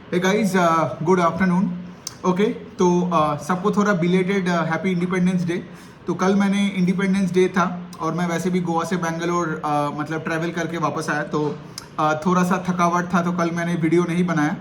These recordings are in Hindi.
हे गाइस, गुड आफ्टरनून। ओके, तो सबको थोड़ा बिलेटेड हैप्पी इंडिपेंडेंस डे। तो कल मैंने इंडिपेंडेंस डे था और मैं वैसे भी गोवा से बेंगलोर मतलब ट्रैवल करके वापस आया, तो थोड़ा सा थकावट था, तो कल मैंने वीडियो नहीं बनाया।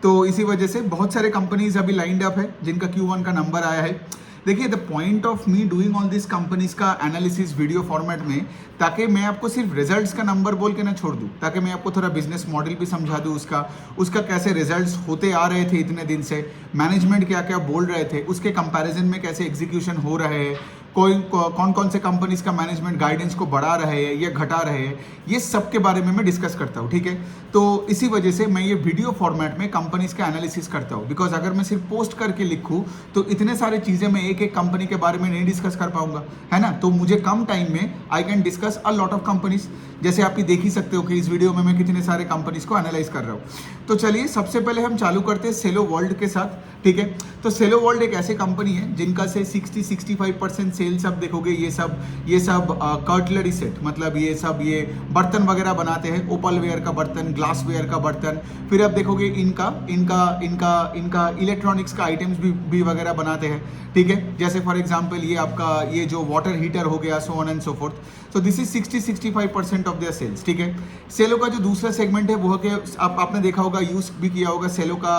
तो इसी वजह से बहुत सारे कंपनीज अभी लाइंड अप है जिनका Q1 का नंबर आया है। देखिए, the point of me doing all this companies का एनालिसिस वीडियो फॉर्मेट में, ताकि मैं आपको सिर्फ रिजल्ट्स का नंबर बोल के ना छोड़ दूं, ताकि मैं आपको थोड़ा बिजनेस मॉडल भी समझा दूं, उसका कैसे रिजल्ट्स होते आ रहे थे इतने दिन से, मैनेजमेंट क्या क्या बोल रहे थे, उसके कंपैरिजन में कैसे एग्जीक्यूशन हो रहे हैं, कौन कौन से कंपनीज का मैनेजमेंट गाइडेंस को बढ़ा रहे हैं या घटा रहे हैं, ये सब के बारे में मैं डिस्कस करता हूँ। ठीक है, तो इसी वजह से मैं ये वीडियो फॉर्मेट में कंपनीज का एनालिसिस करता हूँ, बिकॉज अगर मैं सिर्फ पोस्ट करके लिखूँ तो इतने सारे चीज़ें मैं एक एक कंपनी के बारे में नहीं डिस्कस कर पाऊंगा, है ना। तो मुझे कम टाइम में I can discuss a lot of companies. जैसे आप देख ही सकते हो कि इस वीडियो में मैं कितने सारे कंपनीज को एनालाइज कर रहा हूँ। तो चलिए, सबसे पहले हम चालू करते हैं सेलो वर्ल्ड के साथ। ठीक है, तो सेलो वर्ल्ड एक ऐसी कंपनी है जिनका से 60-65% सेल्स आप देखोगे, ये सब कटलरी सेट, मतलब ये बर्तन वगैरह बनाते हैं, ओपल वेयर का बर्तन, ग्लास वेयर का बर्तन। फिर आप देखोगे इनका इनका इनका इनका इलेक्ट्रॉनिक्स का आइटम्स भी वगैरह बनाते हैं। ठीक है, जैसे फॉर एग्जांपल ये आपका ये जो वाटर हीटर हो गया, so on and so forth. तो this is 60-65% of their sales. ठीक है, सेलो का जो दूसरा सेगमेंट है वो है कि आपने देखा होगा, यूज भी किया होगा, सेलो का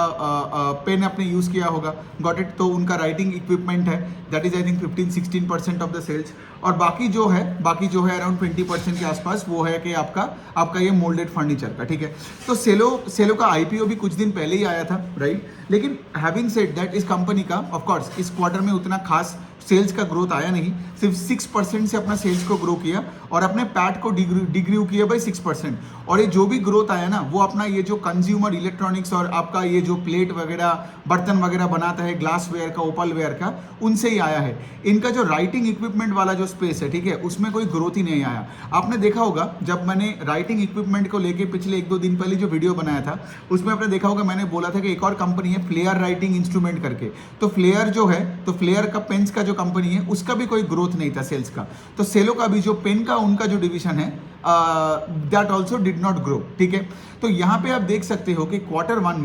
पेन आपने यूज किया होगा, गॉट इट। तो उनका राइटिंग इक्विपमेंट है, that is I think 15-16% of the sales. और बाकी जो है अराउंड 20% के आसपास वो है कि आपका ये मोल्डेड फर्नीचर का। ठीक है, तो सेलो का आईपीओ भी कुछ दिन पहले ही आया था, राइट। लेकिन हैविंग सेड दैट, इस कंपनी का ऑफ कोर्स इस क्वार्टर में उतना खास सेल्स का ग्रोथ आया नहीं, सिर्फ 6% से अपना सेल्स को ग्रो किया और अपने पैट को डिग्रू किया बाई 6%। और ये जो भी ग्रोथ आया ना, वो अपना ये जो कंज्यूमर इलेक्ट्रॉनिक्स और आपका ये जो प्लेट वगैरह बर्तन वगैरह बनाता है, ग्लास वेयर का, ओपल वेयर का, उनसे ही आया है। इनका जो राइटिंग इक्विपमेंट वाला जो स्पेस है, ठीक है, उसमें कोई ग्रोथ ही नहीं आया। आपने देखा होगा, जब मैंने राइटिंग इक्विपमेंट को लेके पिछले 1-2 दिन पहले जो वीडियो बनाया था, उसमें आपने देखा होगा मैंने बोला था कि एक और कंपनी है फ्लेयर राइटिंग इंस्ट्रूमेंट करके। तो फ्लेयर जो है, तो फ्लेयर का पेन्स का जो कंपनी है, उसका भी कोई ग्रोथ नहीं था सेल्स का। तो सेलो का भी जो पेन का उनका जो डिवीजन है, that also did not grow. ठीक है, तो यहाँ पे आप देख सकते हो कि क्वार्टर वन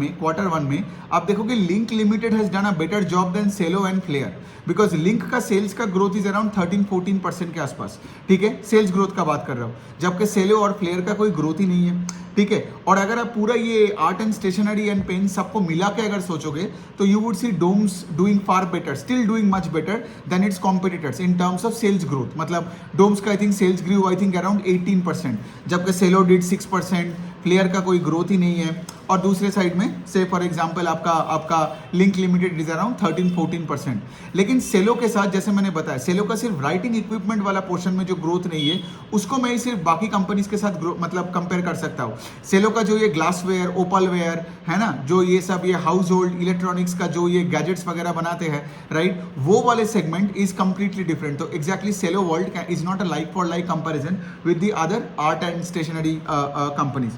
में आप देखोगे Linc limited has done a better job than Cello and Flair, because Linc का सेल्स का ग्रोथ इज अराउंड 13-14% के आसपास। ठीक है, सेल्स ग्रोथ का बात कर रहा हूँ, जबकि सेलो और फ्लेयर का कोई ग्रोथ ही नहीं है। ठीक है, और अगर आप पूरा ये art and stationery and pen सबको मिला के अगर सोचोगे, तो you would see Doms doing far better, still doing much better than its competitors in terms of sales growth. मतलब डोम्स का I think sales grew I think around 18%, जबकि सेलो डिड 6%, फ्लेयर का कोई ग्रोथ ही नहीं है। और दूसरे साइड में से फॉर एग्जांपल आपका लिंक लिमिटेड इज अराउंड 13-14%। लेकिन सेलो के साथ, जैसे मैंने बताया, सेलो का सिर्फ राइटिंग इक्विपमेंट वाला पोर्शन में जो ग्रोथ नहीं है, उसको मैं सिर्फ बाकी कंपनीज के साथ मतलब कंपेयर कर सकता हूँ। सेलो का जो ये ग्लास वेयर, ओपल वेयर है ना, जो ये सब ये हाउस होल्ड इलेक्ट्रॉनिक्स का जो ये गैजेट्स वगैरह बनाते हैं, राइट, वो वाले सेगमेंट इज कंप्लीटली डिफरेंट। तो exactly Cello world is not a like for like comparison with the other art and stationery companies.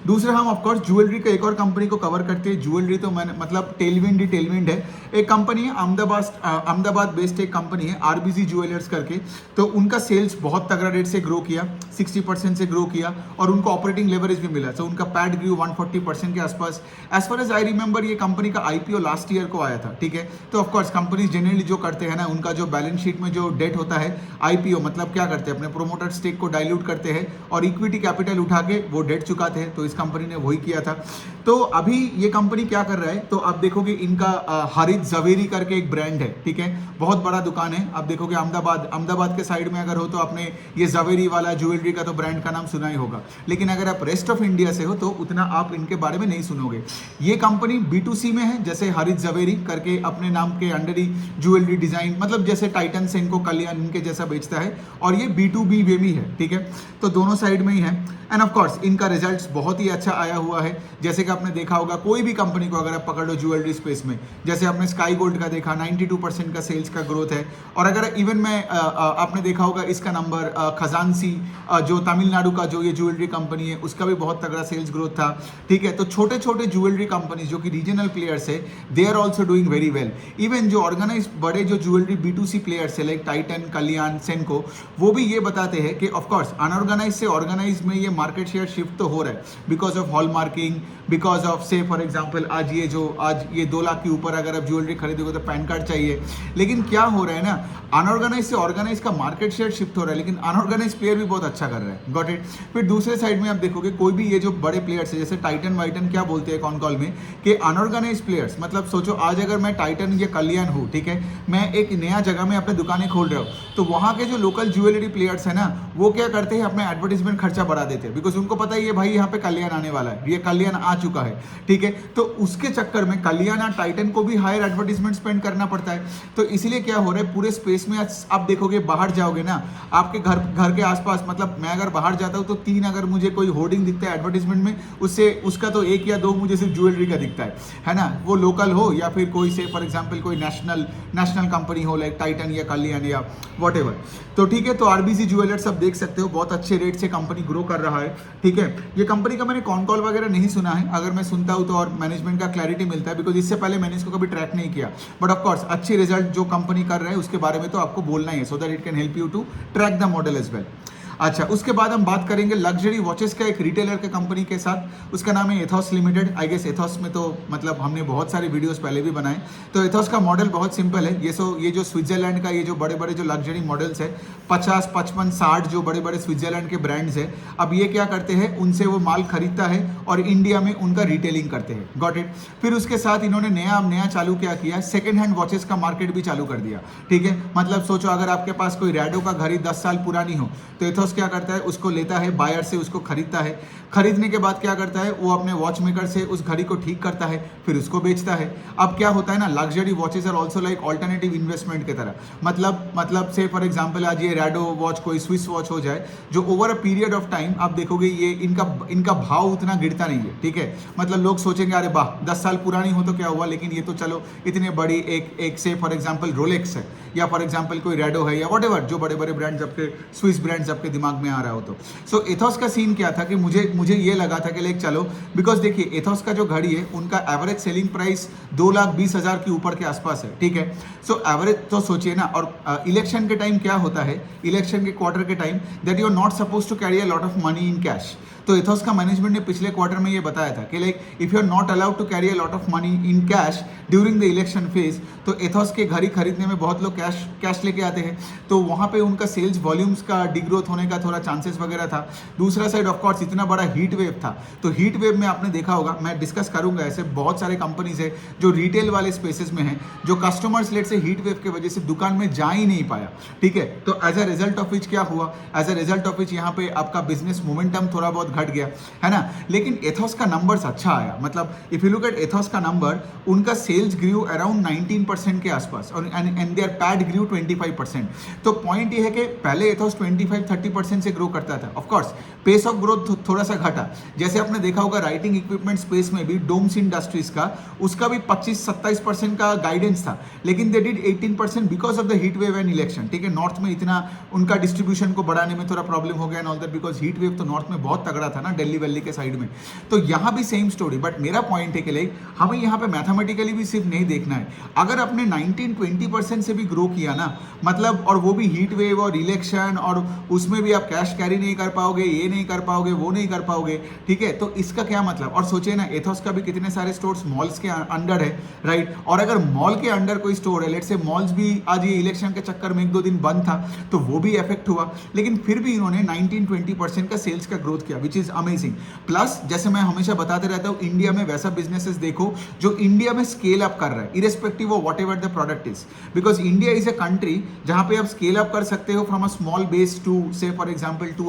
दूसरा, हम ऑफकोर्स ज्वेलरी का एक और कंपनी को कवर करते हैं। ज्वेलरी तो मैंने मतलब टेलविंड है, एक कंपनी है अहमदाबाद बेस्ड एक कंपनी है, आरबीजी ज्वेलर्स करके। तो उनका सेल्स बहुत तगड़ा रेट से ग्रो किया, 60% से ग्रो किया, और उनको ऑपरेटिंग लेवरेज भी मिला। तो उनका पैट ग्रू 140% के आसपास। As far as I remember, ये कंपनी का आईपीओ लास्ट ईयर को आया था। ठीक है, तो ऑफकोर्स कंपनीज जनरली जो करते हैं ना, उनका जो बैलेंस शीट में जो डेट होता है, आईपीओ मतलब क्या करते हैं, अपने प्रोमोटर स्टेक को डाइल्यूट करते हैं और इक्विटी कैपिटल उठा के वो डेट चुकाते हैं। तो इस कंपनी ने वही किया था। तो अभी ये कंपनी क्या कर रहा है, तो आप देखोगे इनका हरित जवेरी करके एक ब्रांड है। ठीक है, बहुत बड़ा दुकान है। आप देखोगे अहमदाबाद के साइड में अगर हो, तो आपने ये जवेरी वाला ज्वेलरी का तो ब्रांड का नाम सुना ही होगा। लेकिन अगर आप रेस्ट ऑफ इंडिया से हो, तो उतना आप इनके बारे में नहीं सुनोगे। ये कंपनी B2C में है, जैसे हरित जवेरी करके अपने नाम के अंडर ही ज्वेलरी डिजाइन, मतलब जैसे टाइटन, सेंको, कल्याण इनके जैसा बेचता है। और ये B2B में भी है। ठीक है, तो दोनों साइड में ही है। एंड ऑफ कोर्स इनका रिजल्ट्स बहुत ही अच्छा आया हुआ है। जैसे कि आपने देखा होगा, कोई भी कंपनी को अगर आप पकड़ लो ज्वेलरी स्पेस में, जैसे आपने स्काई गोल्ड का देखा, 92% का सेल्स का ग्रोथ है। और अगर इवन में आपने देखा होगा इसका नंबर, खजानसी जो तमिलनाडु का जो ये ज्वेलरी कंपनी है, उसका भी बहुत तगड़ा सेल्स ग्रोथ था। ठीक है, तो छोटे छोटे ज्वेलरी कंपनीज जो कि रीजनल प्लेयर्स है, they are also doing very well. Even जो ऑर्गेनाइज बड़े जो ज्वेलरी B2C प्लेयर्स है, लाइक टाइटन, कल्याण, सेंको, वो भी ये बताते हैं कि ऑफकोर्स अनऑर्गेनाइज से ऑर्गेनाइज में ये मार्केट शेयर शिफ्ट तो हो रहा है, because of hall marking, because of से फॉर एग्जांपल आज ये 2 लाख के ऊपर अगर आप ज्वेलरी खरीदोगे तो पैन कार्ड चाहिए। लेकिन क्या हो रहा है ना, अनऑर्गेनाइज से ऑर्गेनाइज का मार्केट शेयर शिफ्ट हो रहा है, लेकिन अनऑर्गेनाइज प्लेयर भी बहुत अच्छा कर रहा है। Got it. फिर दूसरे साइड में आप देखोगे कोई भी ये जो बड़े प्लेयर्स है जैसे टाइटन वाइटन क्या बोलते हैं कॉन कॉल में कि अनऑर्गेनाइज प्लेयर्स, मतलब सोचो आज अगर मैं टाइटन या कल्याण हूँ, ठीक है, मैं एक नया जगह में अपने दुकानें खोल रहा हूँ, तो वहाँ के जो लोकल ज्वेलरी प्लेयर्स है ना वो क्या करते हैं, अपने एडवर्टीजमेंट खर्चा बढ़ा देते हैं, बिकॉज उनको पता है ये भाई यहाँ पे कल्याण आने वाला है, ये कल्याण आ चुका है, ठीक है। तो उसके चक्कर में कल्याण और टाइटन को भी हायर एडवर्टीजमेंट स्पेंड करना पड़ता है। तो इसीलिए क्या हो रहा है, पूरे स्पेस में आप देखोगे बाहर जाओगे ना, आपके घर के आसपास, मतलब मैं अगर बाहर जाता हूँ तो 3 अगर मुझे कोई होर्डिंग दिखता है एडवर्टीजमेंट में, उससे उसका तो 1 या 2 मुझे सिर्फ ज्वेलरी का दिखता है ना, वो लोकल हो या फिर कोई से फॉर एग्जांपल कोई नेशनल कंपनी हो लाइक टाइटन या कल्याण या व्हाटएवर। तो ठीक है, तो आरबीसी ज्वेलर्स आप देख सकते हो बहुत अच्छे रेट से कंपनी ग्रो कर रहा है, ठीक है। ये कंपनी का मैंने कॉन कॉल वगैरह नहीं सुना है, अगर मैं सुनता हूँ तो और मैनेजमेंट का क्लैरिटी मिलता है, बिकॉज इससे पहले मैंने इसको कभी ट्रैक नहीं किया, बट ऑफकोर्स अच्छी रिजल्ट जो कंपनी कर रहा है उसके बारे में तो आपको बोलना ही है, so that it can help you to track the model as well. अच्छा, उसके बाद हम बात करेंगे लग्जरी वॉचेस का एक रिटेलर के कंपनी के साथ, उसका नाम है Ethos limited. I guess Ethos में तो मतलब हमने बहुत सारे वीडियोस पहले भी बनाए। तो एथॉस का मॉडल बहुत सिंपल है, ये जो स्विट्जरलैंड का ये जो बड़े बड़े जो लग्जरी मॉडल्स है 50, 55, 60 जो बड़े बड़े स्विट्जरलैंड के ब्रांड्स है, अब ये क्या करते हैं, उनसे वो माल खरीदता है और इंडिया में उनका रिटेलिंग करते हैं। Got it. फिर उसके साथ इन्होंने नया चालू क्या किया, सेकेंड हैंड वॉचेस का मार्केट भी चालू कर दिया, ठीक है। मतलब सोचो अगर आपके पास कोई रैडो का घड़ी 10 साल पुरानी हो तो एथॉस क्या करता है, उसको लेता है बायर से, उसको खरीदता है, खरीदने के बाद क्या करता है, वो अपने वॉच मेकर से उस घड़ी को ठीक करता है, फिर उसको बेचता है। अब क्या होता है ना, luxury watches are also like alternative investment की तरह, मतलब से फॉर एग्जांपल आज ये रैडो वॉच कोई स्विस वॉच हो जाए, जो over a period of time आप देखोगे ये इनका भाव उतना गिरता नहीं है, ठीक है। मतलब लोग सोचेंगे अरे वाह 10 साल पुरानी हो तो क्या हुआ, लेकिन ये तो चलो इतने बड़ी एक से फॉर एग्जांपल रोलेक्स है या फॉर एग्जांपल कोई रैडो है या व्हाटएवर, जो बड़े बड़े ब्रांड्स आपके स्विस ब्रांड्स आपके दिमाग में आ रहा हो तो। सो एथॉस का सीन क्या था कि मुझे ये लगा था कि लाइक चलो, बिकॉज देखिए एथॉस का जो घड़ी है उनका एवरेज सेलिंग प्राइस 2,20,000 के ऊपर के आसपास है, ठीक है। सो एवरेज तो सोचिए ना, और इलेक्शन के टाइम क्या होता है, इलेक्शन के क्वार्टर के time that you are not suppose to carry a lot of money in cash. तो एथॉस का मैनेजमेंट ने पिछले क्वार्टर में ये बताया था कि like if you are not allowed to carry a lot of money in cash during the election phase, तो एथॉस के घड़ी खरीदने में बहुत लोग कैश लेके आते हैं, तो वहाँ पे उनका सेल्स वॉल्यूम्स का डिग्रोथ होने का थोड़ा चांसेस वगैरह था। दूसरा साइड ऑफकोर्स इतना बड़ा हीट वेव था, तो हीट वेव में आपने देखा होगा, मैं डिस्कस करूंगा, ऐसे बहुत सारे कंपनीज है जो रिटेल वाले स्पेसेस में हैं, जो कस्टमर्स लेट से हीट वेव की वजह से दुकान में जा ही नहीं पाया, ठीक है। तो as a result of which क्या हुआ, as a result of which यहाँ पे आपका बिजनेस मोमेंटम थोड़ा बहुत घट गया, है ना। लेकिन एथॉस का नंबर्स अच्छा आया, मतलब if you look at Ethos का नंबर, उनका सेल्स ग्रू अराउंड 19% के आसपास, और एंड देयर पैट ग्रू 25%। तो पॉइंट ये है कि पहले एथॉस 25-30% से ग्रो करता था, of course pace of growth थोड़ा सा घटा। जैसे आपने देखा होगा राइटिंग इक्विपमेंट स्पेस में भी डोम्स इंडस्ट्रीज का, उसका भी 25-27% का गाइडेंस था, लेकिन they did 18% because of the heat wave and election, ठीक है। नॉर्थ में इतना उनका डिस्ट्रीब्यूशन को बढ़ाने में थोड़ा प्रॉब्लम हो गया and all that, because heat wave तो नॉर्थ में बहुत तगड़ा था ना, दिल्ली वैली के साइड में। तो यहाँ भी सेम स्टोरी, बट मेरा पॉइंट है कि लाइक हमें यहाँ पे मैथमेटिकली भी सिर्फ नहीं देखना है, अगर आपने 19-20% से भी ग्रो किया ना, मतलब, और वो भी हीट वेव और इलेक्शन, और उसमें भी आप कैश कैरी नहीं कर पाओगे, ये नहीं कर पाओगे, वो नहीं कर पाओगे, ठीक है। तो इसका क्या मतलब, और सोचिए ना एथॉस का भी कितने सारे स्टोर्स मॉल्स के अंडर है, राइट। और अगर मॉल के अंडर कोई स्टोर है, लेट से मॉल्स भी आज ये इलेक्शन के चक्कर में 1-2 दिन बंद था, तो वो भी इफेक्ट हुआ, लेकिन फिर भी इन्होंने 19-20% का सेल्स का ग्रोथ किया, विच इज अमेजिंग। प्लस जैसे मैं हमेशा बताते रहता हूँ, इंडिया में वैसा बिजनेसेस देखो जो इंडिया में स्केल अप कर रहा है, irrespective of whatever the product is, because India is a country जहां पे आप स्केल अप कर सकते हो from a small base to say for example to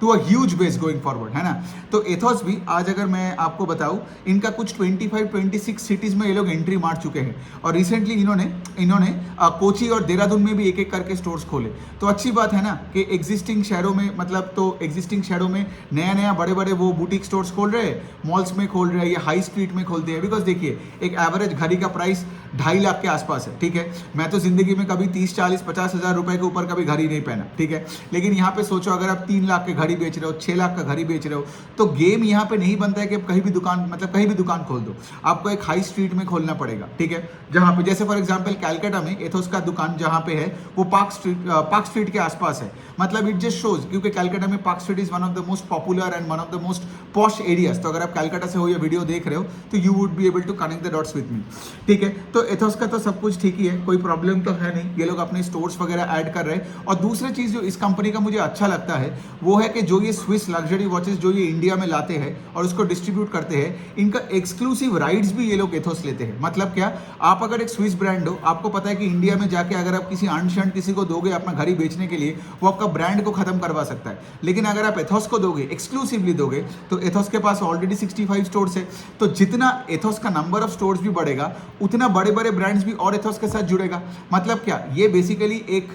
a huge base going forward, है ना। तो एथॉस भी आज अगर मैं आपको बताऊं, इनका कुछ 25-26 सिटीज में ये लोग एंट्री मार चुके हैं, और रिसेंटली इन्होंने कोची और देहरादून में भी एक एक करके स्टोर्स खोले। तो अच्छी बात है ना कि एग्जिस्टिंग शहरों में, मतलब तो एग्जिस्टिंग शहरों में नया बड़े बड़े वो बुटीक स्टोर्स खोल रहे हैं, मॉल्स में खोल रहे हैं या हाई स्ट्रीट में खोलते हैं, बिकॉज देखिए एक एवरेज घड़ी का प्राइस 2.5 लाख के आसपास है, ठीक है। मैं तो जिंदगी में कभी 30-40-50 हज़ार रुपए के ऊपर कभी घड़ी नहीं पहना, ठीक है। लेकिन यहाँ पे सोचो अगर आप 3 लाख के घड़ी बेच रहे हो, 6 लाख का घड़ी बेच रहे हो, तो गेम यहाँ पे नहीं बनता है कि आप कहीं भी दुकान खोल दो, आपको एक हाई स्ट्रीट में खोलना पड़ेगा, ठीक है। जहाँ पे जैसे फॉर एग्जाम्पल कैलकाटा में एथोस का दुकान जहाँ पे है वो पार्क स्ट्रीट के आसपास है, मतलब इट जस्ट शोज, क्योंकि कैलकाटा में park street is one of the most popular and one of the most posh areas. तो अगर आप कैलकाटा से हो या वीडियो देख रहे हो तो you would be able to connect the dots with me, ठीक है। तो एथोस का तो सब कुछ ठीक ही है, कोई प्रॉब्लम तो है नहीं, ये लोग अपने स्टोर्स वगैरह ऐड कर रहे हैं। और दूसरी चीज़ जो इस कंपनी का मुझे अच्छा लगता है वो है कि जो ये स्विस लग्जरी वॉचेस जो ये इंडिया में लाते हैं और उसको डिस्ट्रीब्यूट करते हैं, इनका एक्सक्लूसिव राइट्स भी ये लोग एथोस लेते हैं। मतलब क्या, आप अगर एक स्विस ब्रांड हो, आपको पता है कि इंडिया में जाके अगर आप किसी अनशंट किसी को दोगे अपना घड़ी बेचने के लिए, वो आपका ब्रांड को खत्म करवा सकता है। लेकिन अगर आप एथोस को दोगे, एक्सक्लूसिवली दोगे, तो एथोस के पास ऑलरेडी 65 स्टोर्स है। तो जितना एथोस का नंबर ऑफ स्टोर्स भी बढ़ेगा, उतना बड़े बड़े ब्रांड्स भी और एथोस के साथ जुड़ेगा। मतलब क्या, ये बेसिकली एक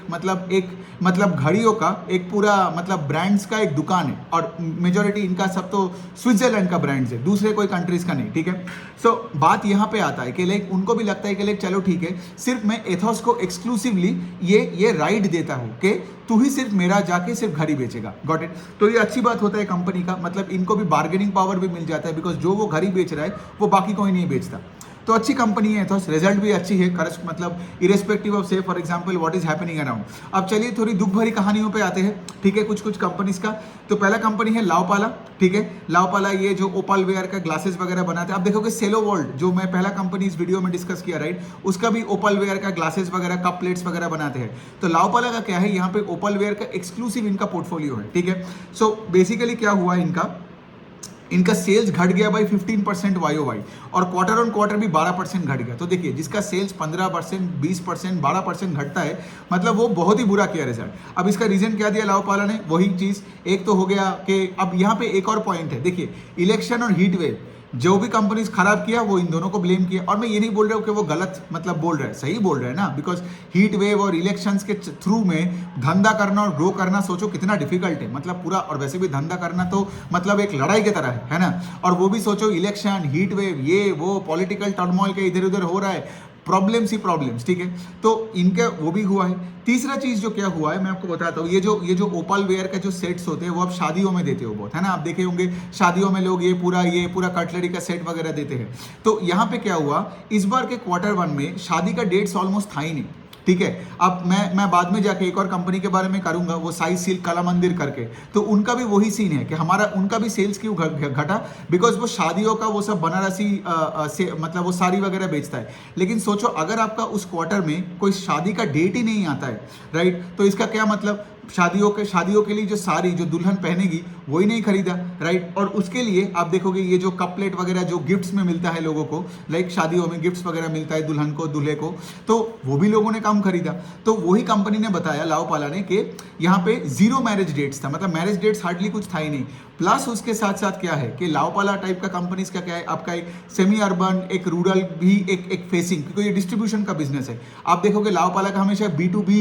घड़ियों का एक पूरा मतलब ब्रांड्स का एक दुकान है, और मेजॉरिटी इनका सब तो स्विट्जरलैंड का ब्रांड्स है, दूसरे कोई कंट्रीज का नहीं, ठीक है। सो बात यहाँ पे आता है कि लाइक उनको भी लगता है कि लाइक चलो ठीक है, सिर्फ मैं एथोस को एक्सक्लूसिवली ये राइट देता हूँ कि तू ही सिर्फ मेरा जाके सिर्फ घड़ी बेचेगा। Got it. तो ये अच्छी बात होता है कंपनी का, मतलब इनको भी बार्गेनिंग पावर भी मिल जाता है, बिकॉज जो वो घड़ी बेच रहा है वो बाकी कोई नहीं बेचता। तो अच्छी कंपनी है एथोस, रिजल्ट भी अच्छी है, मतलब इरेस्पेक्टिव ऑफ से for example what is happening around. अब चलिए थोड़ी दुख भरी कहानियों पे आते हैं, ठीक है, कुछ कंपनीज का। तो पहला कंपनी है लाओपाला, ठीक है। लाओपाला ये जो ओपल वेयर का ग्लासेस वगैरह बनाते हैं। आप देखोगे सेलो वर्ल्ड, जो मैं पहला कंपनी इस वीडियो में डिस्कस किया, राइट, उसका भी ओपल वेयर का ग्लासेस वगैरह कप प्लेट्स वगैरह बनाते हैं। तो लाओपाला का क्या है, यहाँ पे ओपल वेयर का एक्सक्लूसिव इनका पोर्टफोलियो है, ठीक है। सो बेसिकली क्या हुआ, इनका सेल्स घट गया बाई 15% YOY, और क्वार्टर ऑन क्वार्टर भी 12% घट गया। तो देखिए, जिसका सेल्स 15%, 20%, 12% घटता है, मतलब वो बहुत ही बुरा किया रिजल्ट। अब इसका रीजन क्या दिया लाओपाला ने, वही चीज एक तो हो गया कि अब यहाँ पे एक और पॉइंट है, देखिए, इलेक्शन और हीट वेव, जो भी कंपनीज खराब किया वो इन दोनों को ब्लेम किया। और मैं ये नहीं बोल रहा हूँ कि वो गलत मतलब बोल रहे हैं, सही बोल रहे हैं ना, बिकॉज हीट वेव और इलेक्शंस के थ्रू में धंधा करना और ग्रो करना, सोचो कितना डिफिकल्ट है। मतलब पूरा, और वैसे भी धंधा करना तो मतलब एक लड़ाई की तरह है ना। और वो भी सोचो, इलेक्शन, हीट वेव, ये वो पॉलिटिकल टर्मोइल के इधर उधर हो रहा है, प्रॉब्लम्स ही प्रॉब्लम्स, ठीक है। तो इनका वो भी हुआ है। तीसरा चीज जो क्या हुआ है मैं आपको बताता हूँ, ये जो ओपल वेयर के जो सेट्स होते हैं वो आप शादियों में देते हो बहुत, है ना। आप देखे होंगे शादियों में लोग ये पूरा कटलरी का सेट वगैरह देते हैं। तो यहाँ पे क्या हुआ, इस बार के Q1 में शादी का डेट्स ऑलमोस्ट था ही नहीं, ठीक है। अब मैं बाद में जाके एक और कंपनी के बारे में करूंगा, वो साई सिल्क कला मंदिर करके, तो उनका भी वही सीन है कि उनका भी सेल्स क्यों घटा, बिकॉज वो शादियों का वो सब बनारसी से मतलब वो साड़ी वगैरह बेचता है। लेकिन सोचो, अगर आपका उस क्वार्टर में कोई शादी का डेट ही नहीं आता है, राइट, तो इसका क्या मतलब, शादियों के लिए जो साड़ी जो दुल्हन पहनेगी वही नहीं खरीदा, राइट। और उसके लिए आप देखोगे ये जो कप प्लेट वगैरह जो गिफ्ट्स में मिलता है लोगों को, लाइक शादियों में गिफ्ट्स वगैरह मिलता है दुल्हन को दूल्हे को, तो वो भी लोगों ने कम खरीदा। तो वही कंपनी ने बताया, लाओपाला ने, कि यहाँ पे 0 मैरिज डेट्स था, मतलब मैरिज डेट्स हार्डली कुछ था ही नहीं। प्लस उसके साथ साथ क्या है कि लाओपाला टाइप का कंपनीज का क्या है, आपका एक सेमी अर्बन, एक रूरल भी एक फेसिंग, क्योंकि ये डिस्ट्रीब्यूशन का बिजनेस है। आप देखोगे लाओपाला का हमेशा B2B